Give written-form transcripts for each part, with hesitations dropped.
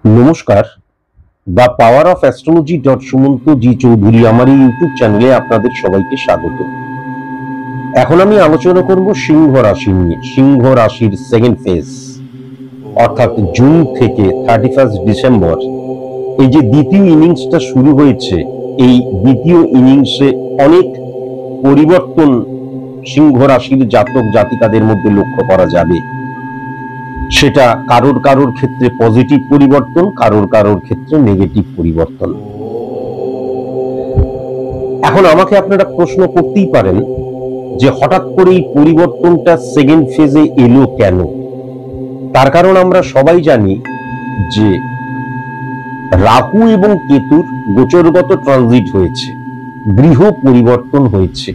নমস্কার। The power of astrology Sumanta G Chowdhury আমার এই ইউটিউব চ্যানেলে আপনাদের সবাইকে স্বাগত। এখন আমি আলোচনা করব সিংহ রাশি নিয়ে। সিংহ রাশির সেকেন্ড ফেজ অর্থাৎ জুন থেকে 31 ডিসেম্বর এই যে দ্বিতীয় ইনিংসটা শুরু হয়েছে, এই দ্বিতীয় ইনিংসে অনেক পরিবর্তন সিংহ রাশির জাতক জাতিকাদের মধ্যে লক্ষ্য করা যাবে। সেটা কারোর কারোর ক্ষেত্রে পজিটিভ পরিবর্তন, কারোর কারোর ক্ষেত্রে নেগেটিভ পরিবর্তন। এখন আমাকে আপনারা প্রশ্ন করতেই পারেন যে হঠাৎ করে এই পরিবর্তনটা সেকেন্ড ফেজে এলো কেন? তার কারণ আমরা সবাই জানি যে রাহু এবং কেতুর গোচরগত ট্রানজিট হয়েছে, গৃহ পরিবর্তন হয়েছে।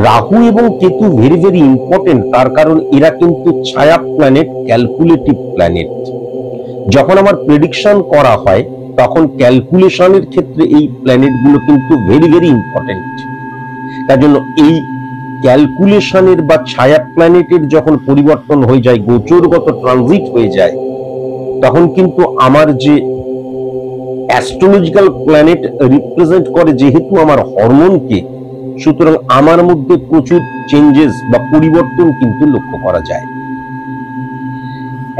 রাহু এবং কেতু ভেরি ভেরি ইম্পর্টেন্ট, তার কারণ এরা কিন্তু ছায়া প্ল্যানেট, ক্যালকুলেটিভ প্ল্যানেট। যখন আমার প্রেডিকশন করা হয় তখন ক্যালকুলেশনের ক্ষেত্রে এই প্ল্যানেটগুলো কিন্তু ভেরি ভেরি ইম্পর্টেন্ট। তার জন্য এই ক্যালকুলেশনের বা ছায়া প্ল্যানেটের যখন পরিবর্তন হয়ে যায়, গোচরগত ট্রানজিট হয়ে যায়, তখন কিন্তু আমার যে অ্যাস্ট্রোলজিক্যাল প্ল্যানেট রিপ্রেজেন্ট করে যেহেতু আমার হরমোনকে, সুতরাং আমার মধ্যে প্রচুর চেঞ্জেস বা পরিবর্তন কিন্তু লক্ষ্য করা যায়।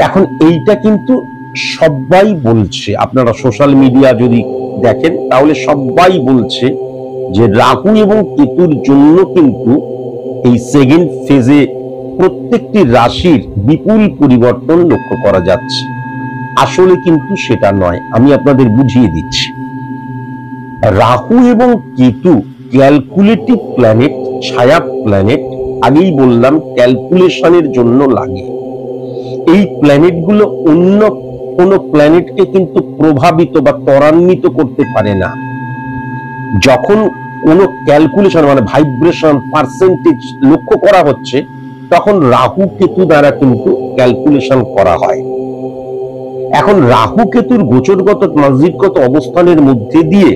এখন এইটা কিন্তু সবাই বলছে, আপনারা সোশ্যাল মিডিয়া যদি দেখেন তাহলে সবাই বলছে যে রাহু এবং কেতুর জন্য কিন্তু এই সেকেন্ড ফেজে প্রত্যেকটি রাশির বিপুল পরিবর্তন লক্ষ্য করা যাচ্ছে। আসলে কিন্তু সেটা নয়, আমি আপনাদের বুঝিয়ে দিচ্ছি। রাহু এবং কেতু ক্যালকুলেটিভ প্ল্যানেট, ছায়া প্ল্যানেট। আগেই বললাম ক্যালকুলেশনের জন্য লাগে। এই প্ল্যানেটগুলো অন্য কোন প্ল্যানেটকে কিন্তু প্রভাবিত বা ত্বরান্বিত করতে পারে না। যখন কোন ক্যালকুলেশন মানে ভাইব্রেশন, পার্সেন্টেজ লক্ষ্য করা হচ্ছে, তখন রাহু কেতু দ্বারা কিন্তু ক্যালকুলেশন করা হয়। এখন রাহু কেতুর গোচরগত ট্রানজিটগত অবস্থানের মধ্যে দিয়ে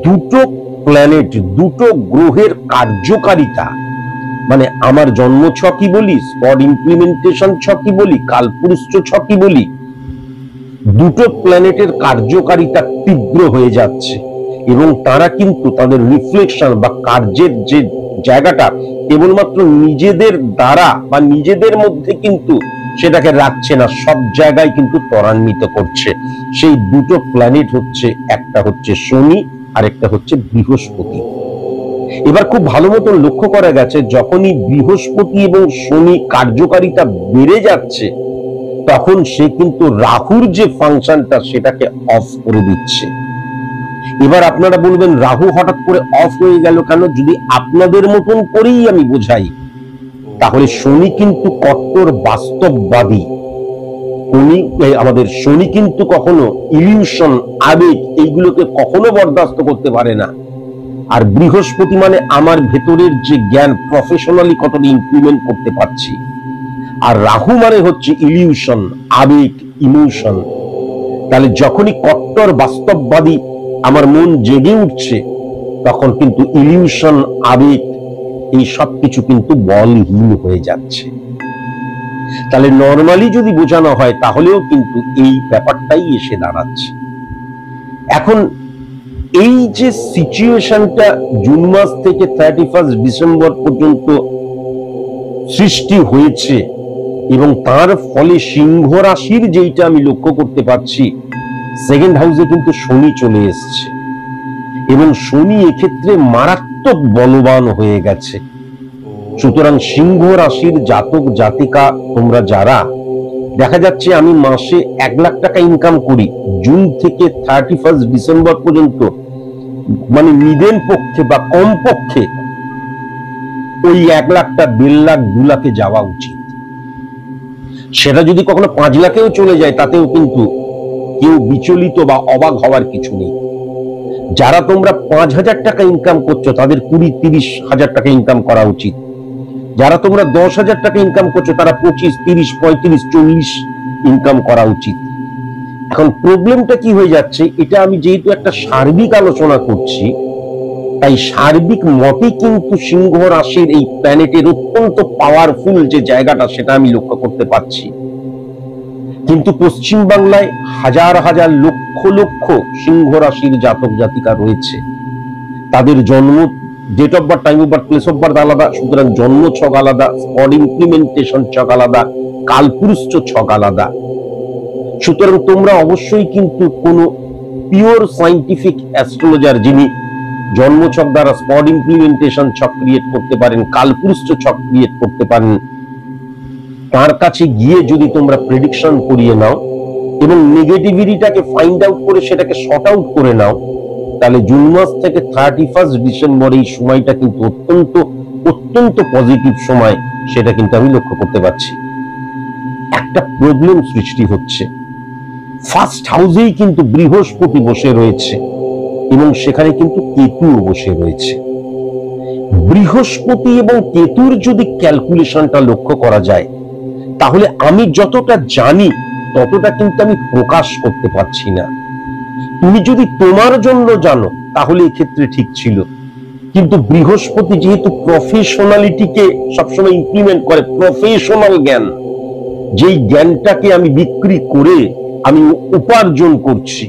দুটো প্ল্যানেট, দুটো গ্রহের কার্যকারিতা, মানে আমার জন্ম ছকই বলি, স্পট ইমপ্লিমেন্টেশন ছকই বলি, কালপুরুষ ছকই বলি, দুটো প্ল্যানেটের কার্যকারিতা তীব্র হয়ে যাচ্ছে এবং তারা কিন্তু তাদের রিফ্লেকশন বা কার্যের যে জায়গাটা কেবলমাত্র নিজেদের দ্বারা বা নিজেদের মধ্যে কিন্তু সেটাকে রাখছে না, সব জায়গায় কিন্তু ত্বরান্বিত করছে। সেই দুটো প্ল্যানেট হচ্ছে, একটা হচ্ছে শনি আর একটা হচ্ছে বৃহস্পতি। এবার খুব ভালো মতন লক্ষ্য করা গেছে, যখনই বৃহস্পতি এবং শনি কার্যকারিতা বেড়ে যাচ্ছে, তখন সে কিন্তু রাহুর যে ফাংশনটা সেটাকে অফ করে দিচ্ছে। এবার আপনারা বলবেন রাহু হঠাৎ করে অফ হয়ে গেল কেন? যদি আপনাদের মতন করেই আমি বোঝাই, তাহলে শনি কিন্তু কট্টর বাস্তববাদী। আমাদের শনি কিন্তু কখনো ইলিউশন, আবেগ এইগুলোকে কখনো বরদাস্ত করতে পারে না। আর বৃহস্পতি মানে আমার ভেতরের যে জ্ঞান, প্রফেশনালি কতটা ইমপ্লিমেন্ট করতে পারছি। আর রাহু মানে হচ্ছে ইলিউশন, আবেগ, ইমোশন। তাহলে যখনই কট্টর বাস্তববাদী আমার মন জেগে উঠছে, তখন কিন্তু ইলিউশন, আবেগ এই সব কিছু কিন্তু বলহীন হয়ে যাচ্ছে। তাহলে নর্মালি যদি বোঝানো হয় তাহলেও কিন্তু এই ব্যাপারটাই এসে দাঁড়াচ্ছে। এখন এই যে সিচুয়েশনটা জুন মাস থেকে 31 ডিসেম্বর পর্যন্ত সৃষ্টি হয়েছে এবং তার ফলে সিংহ রাশির যেইটা আমি লক্ষ্য করতে পারছি, সেকেন্ড হাউসে কিন্তু শনি চলে এসছে এবং শনি এক্ষেত্রে মারাত্মক বলবান হয়ে গেছে। সুতরাং সিংহ রাশির জাতক জাতিকা তোমরা যারা, দেখা যাচ্ছে আমি মাসে 1 লাখ টাকা ইনকাম করি, জুন থেকে 31 ডিসেম্বর পর্যন্ত মানে নিদেন পক্ষে বা কম পক্ষে ওই 1 লাখটা 1.5 লাখ 2 লাখে যাওয়া উচিত। সেটা যদি কখনো 5 লাখেও চলে যায় তাতেও কিন্তু কেউ বিচলিত বা অবাক হওয়ার কিছু নেই। যারা তোমরা 5,000 টাকা ইনকাম করছো তাদের 20-30 হাজার টাকা ইনকাম করা উচিত। যারা তোমরা 10,000 টাকা ইনকাম করছো তারা 25, 30, 35, 40 ইনকাম করা উচিত। এখন প্রবলেমটা কি হয়ে যাচ্ছে, এটা আমি যেহেতু একটা সার্বিক আলোচনা করছি, তাই সার্বিক মতে কিন্তু সিংহ রাশির এই প্ল্যানেটের অত্যন্ত পাওয়ারফুল যে জায়গাটা সেটা আমি লক্ষ্য করতে পারছি। কিন্তু পশ্চিম বাংলায় হাজার হাজার লক্ষ লক্ষ সিংহ রাশির জাতক জাতিকা রয়েছে। তাদের জন্ম date of birth, time of birth, place of birth আলাদা, সুতরাং জন্ম ছক আলাদা, স্পট ইমপ্লিমেন্টেশন ছক আলাদা, কালপুরুষ ছক আলাদা। সুতরাং তোমরা অবশ্যই কিন্তু কোন পিওর সায়েন্টিফিক অ্যাস্ট্রোলজার, যিনি জন্মছক দ্বারা স্পট ইমপ্লিমেন্টেশন ছক ক্রিয়েট করতে পারেন, কালপুরুষ ছক ক্রিয়েট করতে পারেন, তার কাছে গিয়ে যদি তোমরা প্রেডিকশন করিয়ে নাও এবং নেগেটিভিটিটাকে ফাইন্ড আউট করে সেটাকে শর্ট আউট করে নাও, তাহলে জুন মাস থেকে 31 ডিসেম্বর এই সময়টা কিন্তু অত্যন্ত অত্যন্ত পজিটিভ সময়, সেটা কিন্তু আমি লক্ষ্য করতে পারছি। একটা প্রবলেম সৃষ্টি হচ্ছে, ফার্স্ট হাউসেই কিন্তু বৃহস্পতি বসে রয়েছে এবং সেখানে কিন্তু কেতুও বসে রয়েছে। বৃহস্পতি এবং কেতুর যদি ক্যালকুলেশনটা লক্ষ্য করা যায়, তাহলে আমি যতটা জানি ততটা কিন্তু আমি প্রকাশ করতে পারছি না। তুমি যদি তোমার জন্য জানো তাহলে এক্ষেত্রে ঠিক ছিল, কিন্তু বৃহস্পতি যেহেতু প্রফেশনালিটিকে সবসময় ইমপ্লিমেন্ট করে, প্রফেশনাল জ্ঞান, যেই জ্ঞানটাকে আমি বিক্রি করে আমি উপার্জন করছি,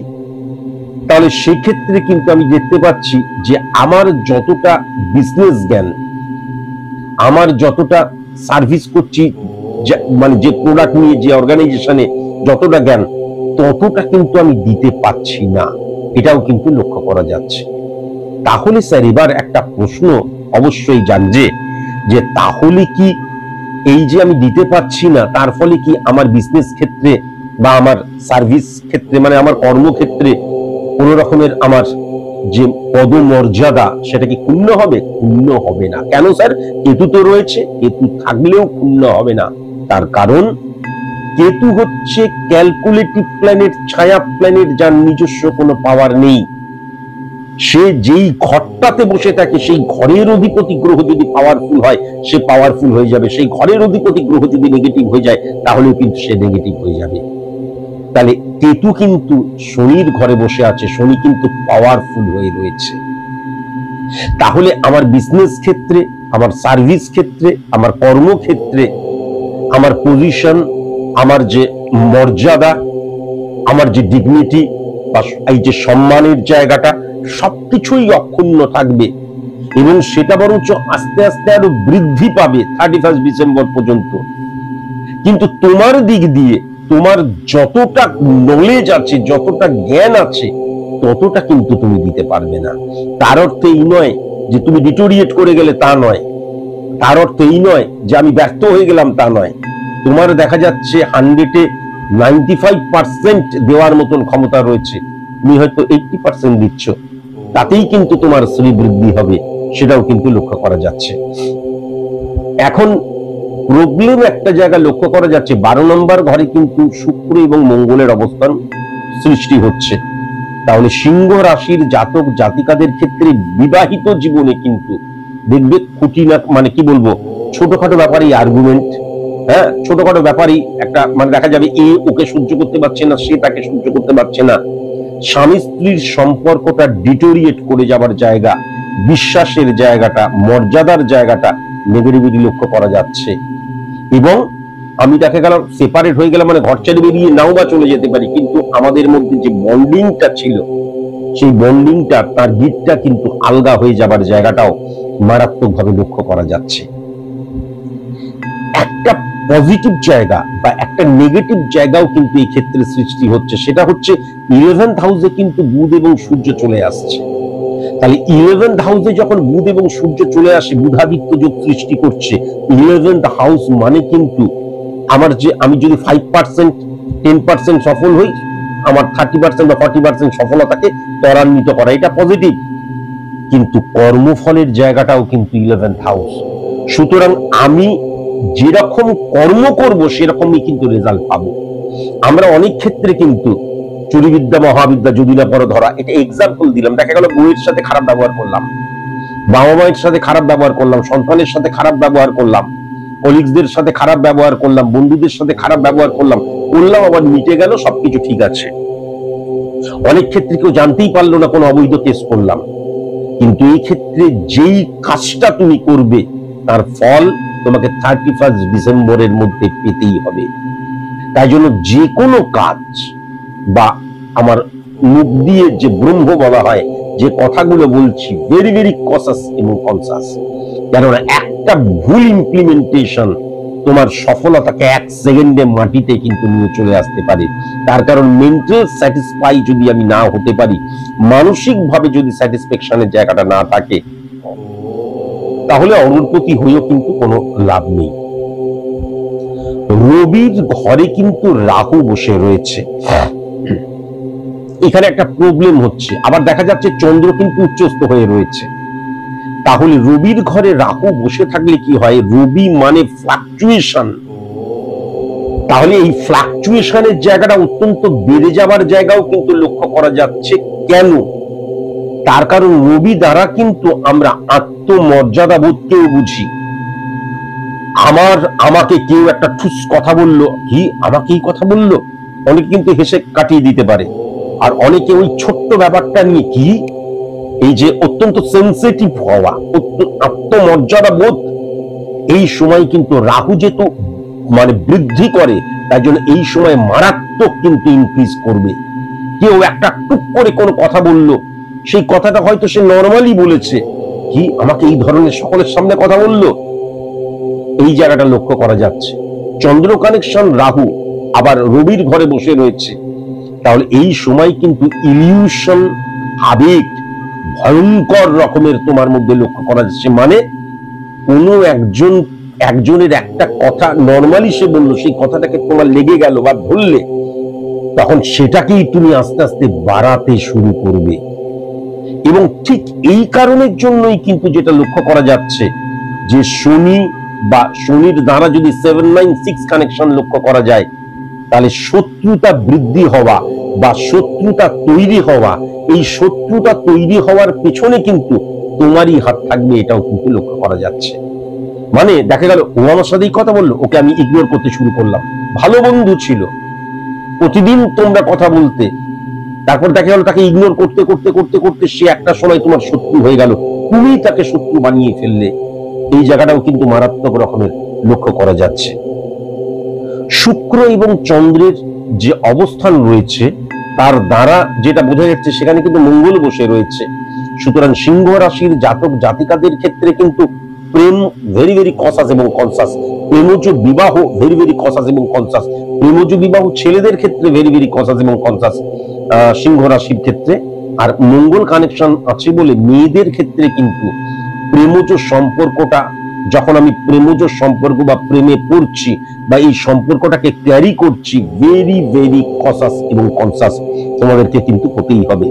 তাহলে সেক্ষেত্রে কিন্তু আমি দেখতে পাচ্ছি যে আমার যতটা বিজনেস জ্ঞান, আমার যতটা সার্ভিস করছি, মানে যে প্রোডাক্ট নিয়ে যে অর্গানাইজেশনে যতটা জ্ঞান, ততটা কিন্তু আমি দিতে পারছি না, এটাও কিন্তু লক্ষ্য করা যাচ্ছে। তাহলে স্যার এবার একটা প্রশ্ন অবশ্যই জানছে যে তাহলে কি এই যে আমি দিতে পারছি না, তার ফলে কি আমার বিজনেস ক্ষেত্রে বা আমার সার্ভিস ক্ষেত্রে, মানে আমার কর্মক্ষেত্রে কোন রকমের আমার যে পদমর্যাদা সেটা কি ক্ষুণ্ণ হবে? ক্ষুণ্ণ হবে না। কেন স্যার? কেতু তো রয়েছে, কেতু থাকলেও ক্ষুণ্ণ হবে না। তার কারণ কেতু হচ্ছে ক্যালকুলেটিভ প্ল্যানেট, ছায়া প্ল্যানেট, যার নিজস্ব কোনো পাওয়ার নেই। সে যেই ঘরটাতে বসে থাকে সেই ঘরের অধিপতি গ্রহ যদি পাওয়ারফুল হয় সে পাওয়ারফুল হয়ে যাবে, সেই ঘরের অধিপতি গ্রহ যদি নেগেটিভ হয়ে যায় তাহলেও কিন্তু সে নেগেটিভ হয়ে যাবে। তাহলে কেতু কিন্তু শনির ঘরে বসে আছে, শনি কিন্তু পাওয়ারফুল হয়ে রয়েছে। তাহলে আমার বিজনেস ক্ষেত্রে, আমার সার্ভিস ক্ষেত্রে, আমার কর্মক্ষেত্রে, আমার পজিশন, আমার যে মর্যাদা, আমার যে ডিগনিটি বা এই যে সম্মানের জায়গাটা, সবকিছুই অক্ষুণ্ণ থাকবে এবং সেটা বরঞ্চ আস্তে আস্তে আরো বৃদ্ধি পাবে 31 ডিসেম্বর পর্যন্ত। কিন্তু তোমার দিক দিয়ে তোমার যতটা নলেজ আছে, যতটা জ্ঞান আছে, ততটা কিন্তু তুমি দিতে পারবে না। তার অর্থ এই নয় যে তুমি ডিটোরিয়েট করে গেলে, তা নয়। তার অর্থ এই নয় যে আমি ব্যর্থ হয়ে গেলাম, তা নয়। তোমার দেখা যাচ্ছে 100-এ 95% দেওয়ার মতন ক্ষমতা রয়েছে, তুমি হয়তো 80% দিচ্ছ, তাতেই কিন্তু তোমার শ্রীবৃদ্ধি হবে, সেটাও কিন্তু লক্ষ্য করা যাচ্ছে। এখন প্রবলেম একটা জায়গা লক্ষ্য করা যাচ্ছে, 12 নম্বর ঘরে কিন্তু শুক্র এবং মঙ্গলের অবস্থান সৃষ্টি হচ্ছে। তাহলে সিংহ রাশির জাতক জাতিকাদের ক্ষেত্রে বিবাহিত জীবনে কিন্তু দেখবে খুঁটি না, মানে কি বলবো, ছোটখাটো ব্যাপারে আর্গুমেন্ট, হ্যাঁ, ছোটখাটো ব্যাপারই একটা, মানে দেখা যাবে এ ওকে সহ্য করতে পারছে না, সে তাকে সহ্য করতে পারছে না। স্বামী স্ত্রীর সম্পর্কটা ডিটোরিয়েট করে যাবার জায়গা, বিশ্বাসের জায়গাটা, মর্যাদার জায়গাটা নেগেটিভিটি লক্ষ্য করা যাচ্ছে। এবং আমি দেখা গেল সেপারেট হয়ে গেলাম, মানে ঘর ছেড়ে বেরিয়ে নাও বা চলে যেতে পারি, কিন্তু আমাদের মধ্যে যে বন্ডিংটা ছিল, সেই বন্ডিংটা, তার গিটটা কিন্তু আলগা হয়ে যাবার জায়গাটাও মারাত্মকভাবে লক্ষ্য করা যাচ্ছে। একটা পজিটিভ জায়গা বা একটা নেগেটিভ জায়গাও কিন্তু এই ক্ষেত্রে সৃষ্টি হচ্ছে, সেটা হচ্ছে 11th হাউসে কিন্তু বুধ এবং সূর্য চলে আসছে। তাহলে 11th হাউসে যখন বুধ এবং সূর্য চলে আসে, বুধাদিত্য যোগ সৃষ্টি করছে। 11th হাউস মানে কিন্তু আমার যে, আমি যদি 5% 10% সফল হই, আমার 30% বা 40% সফলতাকে ত্বরান্বিত করা, এটা পজিটিভ। কিন্তু কর্মফলের জায়গাটাও কিন্তু 11th হাউস। সুতরাং আমি যেরকম কর্ম করব সেরকমই কিন্তু রেজাল্ট পাবো। আমরা অনেক ক্ষেত্রে কিন্তু চুরিবিদ্যা মহাবিদ্যা যদি না পড়ো ধরা, এটা এক্সাম্পল দিলাম, দেখা গেল বউয়ের সাথে খারাপ ব্যবহার করলাম, বাবা মায়ের সাথে খারাপ ব্যবহার করলাম, সন্তানের সাথে খারাপ ব্যবহার করলাম, কলিগদের সাথে খারাপ ব্যবহার করলাম, বন্ধুদের সাথে খারাপ ব্যবহার করলাম, আবার মিটে গেল, সবকিছু ঠিক আছে। অনেক ক্ষেত্রে কেউ জানতেই পারলো না, কোনো অবৈধ কেস করলাম। কিন্তু এই ক্ষেত্রে যেই কাজটা তুমি করবে তার ফল তোমাকে 31 ডিসেম্বরের মধ্যে পেতেই হবে। তাই জন্য যে কোনো কাজ বা আমার মুখ দিয়ে যে ব্রহ্ম বলা হয়, যে কথাগুলো বলছি, ভেরি ভেরি কসাস এবং কনসাস। কেননা একটা ভুল ইমপ্লিমেন্টেশন তোমার সফলতাকে 1 সেকেন্ডে মাটিতে কিন্তু নিয়ে চলে আসতে পারে। তার কারণ মেন্টাল স্যাটিসফাই যদি আমি না হতে পারি, মানসিক ভাবে যদি স্যাটিসফ্যাকশনের জায়গাটা না থাকে, তাহলে অরুণপতি হয়েও কিন্তু কোনো লাভ নেই। রবির ঘরে কিন্তু রাহু বসে রয়েছে, এখানে একটা প্রবলেম হচ্ছে। আবার দেখা যাচ্ছে চন্দ্র কিন্তু উচ্চস্থ হয়ে রয়েছে। তাহলে রবির ঘরে রাহু বসে থাকলে কি হয়? রবি মানে ফ্লাকচুয়েশন। তাহলে এই ফ্লাকচুয়েশনের জায়গাটা অত্যন্ত বেড়ে যাবার জায়গাও কিন্তু লক্ষ্য করা যাচ্ছে। কেন? তার কারণ রবি দ্বারা কিন্তু আমরা আত্মমর্যাদা বোধকেও বুঝি। আমাকে কেউ একটা ঠুস কথা বললো, কি আমাকেই কথা বললো, অনেকে কিন্তু হেসে কাটিয়ে দিতে পারে। আর অনেকে ওই ছোট্ট ব্যাপারটা নিয়ে কি, এই যে অত্যন্ত সেন্সিটিভ হওয়া, আত্মমর্যাদা বোধ, এই সময় কিন্তু রাহু যেহেতু মানে বৃদ্ধি করে, তাই জন্য এই সময় মারাত্মক কিন্তু ইনক্রিজ করবে। কেউ একটা টুক করে কোনো কথা বলল, সেই কথাটা হয়তো সে নর্মালি বলেছে, কি আমাকে এই ধরনের সকলের সামনে কথা বললো, এই জায়গাটা লক্ষ্য করা যাচ্ছে। চন্দ্র কানেকশন রাহু আবার রবির ঘরে বসে রয়েছে, তাহলে এই সময় কিন্তু ইলিউশন, আবেগ ভয়ঙ্কর রকমের তোমার মধ্যে লক্ষ্য করা যাচ্ছে। মানে কোনো একজনের একটা কথা নর্মালি সে বললো, সেই কথাটাকে তোমার লেগে গেল বা ধরলে, তখন সেটাকেই তুমি আস্তে আস্তে বাড়াতে শুরু করবে। এবং ঠিক এই কারণের জন্যই কিন্তু যেটা লক্ষ্য করা যাচ্ছে, যে শনি বা শনির দ্বারা যদি 796 কানেকশন লক্ষ্য করা যায়, তাহলে শত্রুতা বৃদ্ধি হওয়া বা শত্রুতা তৈরি হওয়া, এই শত্রুতা তৈরি হওয়ার পেছনে কিন্তু তোমারই হাত থাকবে, এটাও কিন্তু লক্ষ্য করা যাচ্ছে। মানে দেখা গেল ও আমার সাথেই কথা বললো, ওকে আমি ইগনোর করতে শুরু করলাম, ভালো বন্ধু ছিল, প্রতিদিন তোমরা কথা বলতে, তারপর দেখা গেল তাকে ইগনোর করতে করতে করতে করতে সে একটা সময় তোমার শত্রু হয়ে গেল, তুমি তাকে শত্রু বানিয়ে ফেললে। এই জায়গাটাও কিন্তু মারাত্মক রকমের লক্ষ্য করা যাচ্ছে। শুক্র এবং চন্দ্রের যে অবস্থান রয়েছে, তার দ্বারা যেটা বোঝা যাচ্ছে, সেখানে কিন্তু মঙ্গল বসে রয়েছে। সুতরাং সিংহ রাশির জাতক জাতিকাদের ক্ষেত্রে কিন্তু প্রেম ভেরি ভেরি কসাস এবং কনসাস, প্রেমজ বিবাহ ভেরি ভেরি কসাস এবং কনসাস, প্রেমজ বিবাহ ছেলেদের ক্ষেত্রে ভেরি ভেরি কসাস এবং কনসাস সিংহ রাশির ক্ষেত্রে। আর মঙ্গল কানেকশন আছে বলে মেয়েদের ক্ষেত্রে কিন্তু প্রেমজ সম্পর্কটা, যখন আমি প্রেমজ সম্পর্ক বা প্রেমে পড়ছি বা এই সম্পর্কটাকে ক্যারি করছি, ভেরি ভেরি কসাস এবং কনসাস তোমাদেরকে কিন্তু হতেই হবে।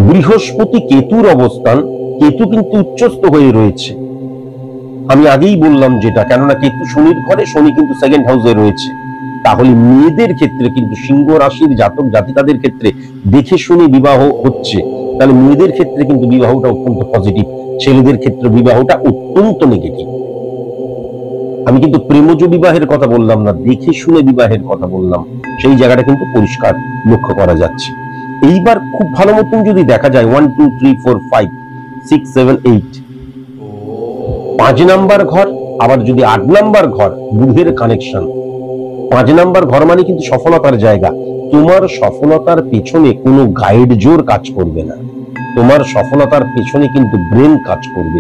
বৃহস্পতি কেতুর অবস্থান, কেতু কিন্তু উচ্চস্থ হয়ে রয়েছে, আমি আগেই বললাম যেটা, কেননা কেতু শনির ঘরে, শনি কিন্তু সেকেন্ড হাউসে রয়েছে। তাহলে মেয়েদের ক্ষেত্রে কিন্তু সিংহ রাশির জাতক জাতিকাদের ক্ষেত্রে দেখে শুনে বিবাহ হচ্ছে, তাহলে মেয়েদের ক্ষেত্রে কিন্তু বিবাহটা অত্যন্ত পজিটিভ, ছেলেদের ক্ষেত্রে বিবাহটা অত্যন্ত নেগেটিভ। আমি কিন্তু প্রেমজ বিবাহের কথা বললাম না, দেখে শুনে বিবাহের কথা বললাম, সেই জায়গাটা কিন্তু পরিষ্কার লক্ষ্য করা যাচ্ছে। এইবার খুব ভালো মতন যদি দেখা যায় 1 2 3 4 5 6 7 8, 5 নাম্বার ঘর, আবার যদি 8 নাম্বার ঘর, বুধের কানেকশন। 5 নাম্বার ঘর মানে কিন্তু সফলতার জায়গা। তোমার সফলতার পেছনে কোনো গাইড জোর কাজ করবে না, তোমার সফলতার পেছনে কিন্তু ব্রেন কাজ করবে,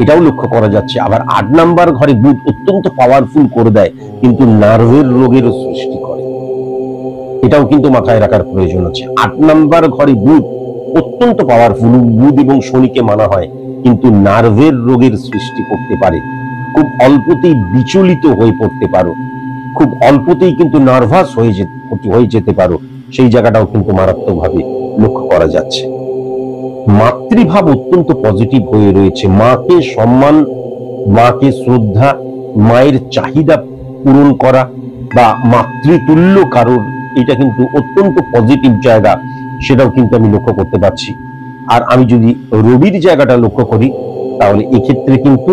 এটাও লক্ষ্য করা যাচ্ছে। আবার 8 নাম্বার ঘরে বুধ অত্যন্ত পাওয়ারফুল করে দেয়, কিন্তু নার্ভের রোগেরও সৃষ্টি করে, এটাও কিন্তু মাথায় রাখার প্রয়োজন আছে। 8 নাম্বার ঘরে বুধ অত্যন্ত পাওয়ারফুল, বুধ এবং শনিকে মানা হয়, কিন্তু নার্ভের রোগের সৃষ্টি করতে পারে। খুব অল্পতেই বিচলিত হয়ে পড়তে পারো, খুব অল্পতেই কিন্তু নার্ভাস হয়ে যেতে পারো, সেই জায়গাটাও কিন্তু মারাত্মকভাবে লক্ষ্য করা যাচ্ছে। মাতৃভাব অত্যন্ত পজিটিভ হয়ে রয়েছে, মাকে সম্মান, মাকে শ্রদ্ধা, মায়ের চাহিদা পূরণ করা বা মাতৃতুল্য কারণ, এটা কিন্তু অত্যন্ত পজিটিভ জায়গা, সেটাও কিন্তু আমি লক্ষ্য করতে পারছি। আর আমি যদি রবির জায়গাটা লক্ষ্য করি, তাহলে এক্ষেত্রে কিন্তু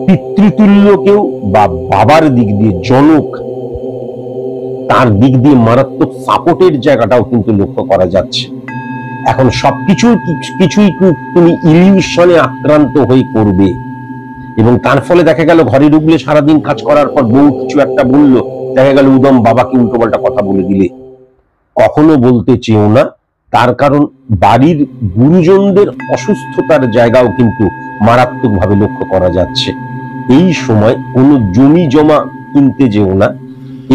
পিতৃতুল্যকেও বা বাবার দিক দিয়ে, জনক তার দিক দিয়ে মারাত্মক সাপোর্টের জায়গাটাও কিন্তু লক্ষ্য করা যাচ্ছে। এখন সবকিছুই তুমি ইলিউশনে আক্রান্ত হয়ে করবে, এবং তার ফলে দেখা গেল ঘরে ঢুকলে সারাদিন কাজ করার পর বউ কিছু একটা বললো, দেখা গেল উদম বাবাকে উল্টোপাল্টা কথা বলে দিলে। কখনো বলতে চেও না, তার কারণ বাড়ির গুরুজনদের অসুস্থতার জায়গাও কিন্তু মারাত্মকভাবে লক্ষ্য করা যাচ্ছে। এই সময় কোনো জমি জমা কিনতে যেও না,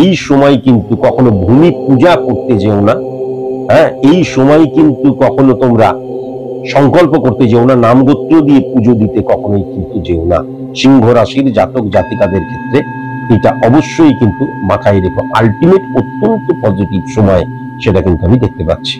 এই সময় কিন্তু কখনো ভূমি পূজা করতে যেও না, হ্যাঁ, এই সময় কিন্তু কখনো তোমরা সংকল্প করতে যেও না, নামগোত্র দিয়ে পুজো দিতে কখনোই কিন্তু যেও না। সিংহ রাশির জাতক জাতিকাদের ক্ষেত্রে এটা অবশ্যই কিন্তু মাথায় রেখো। আলটিমেট অত্যন্ত পজিটিভ সময়, সেটা কিন্তু আমি দেখতে পাচ্ছি।